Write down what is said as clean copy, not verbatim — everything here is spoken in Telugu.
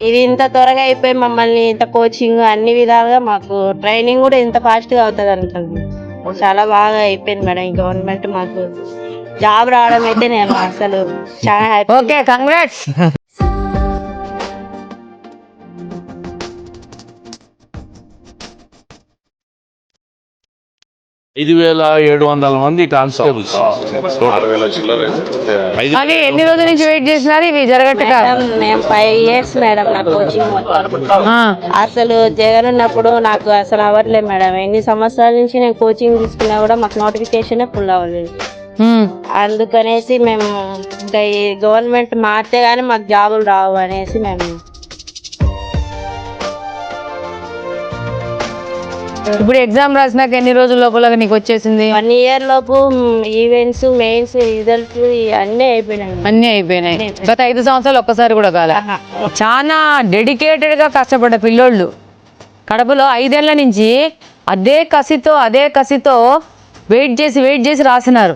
ఇది ఇంత త్వరగా అయిపోయి మమ్మల్ని ఇంత కోచింగ్ అన్ని విధాలుగా మాకు ట్రైనింగ్ కూడా ఇంత ఫాస్ట్ గా అవుతుంది అనుకుంది. చాలా బాగా అయిపోయింది మేడం. ఈ గవర్నమెంట్ మాకు జాబ్ రావడం అయితే నేను అసలు చాలా హ్యాపీ. Okay, congrats. 5,700 మంది కానిస్టేబుల్స్. కానీ ఎన్ని రోజుల నుంచి వెయిట్ చేసినారు ఇవి జరగట్టుగా? మేము 5 years మేడం నా కోచింగ్ మొత్తం. అసలు జగన్ ఉన్నప్పుడు నాకు అసలు అవ్వట్లేదు మేడం. ఎన్ని సంవత్సరాల నుంచి నేను కోచింగ్ తీసుకున్నా కూడా మాకు నోటిఫికేషన్ ఫుల్ అవ్వలేదు. అందుకనేసి మేము ఇంకా ఈ గవర్నమెంట్ మారితే గానీ మాకు జాబులు రావు అనేసి మేము ఇప్పుడు ఎగ్జామ్ రాసినాక ఎన్ని రోజుల లోపల నీకు వచ్చేసింది? 1 year లోపు ఈవెంట్స్, మెయిన్స్, రిజల్ట్స్ అన్నీ అయిపోయినాయి. అన్నీ అయిపోయినాయి. గత 5 సంవత్సరాలు ఒక్కసారి కూడా కాలే. చాలా డెడికేటెడ్ గా కష్టపడ్డ పిల్లోళ్ళు కడపలో 5 ఏళ్ల నుంచి అదే కసితో వెయిట్ చేసి రాసినారు.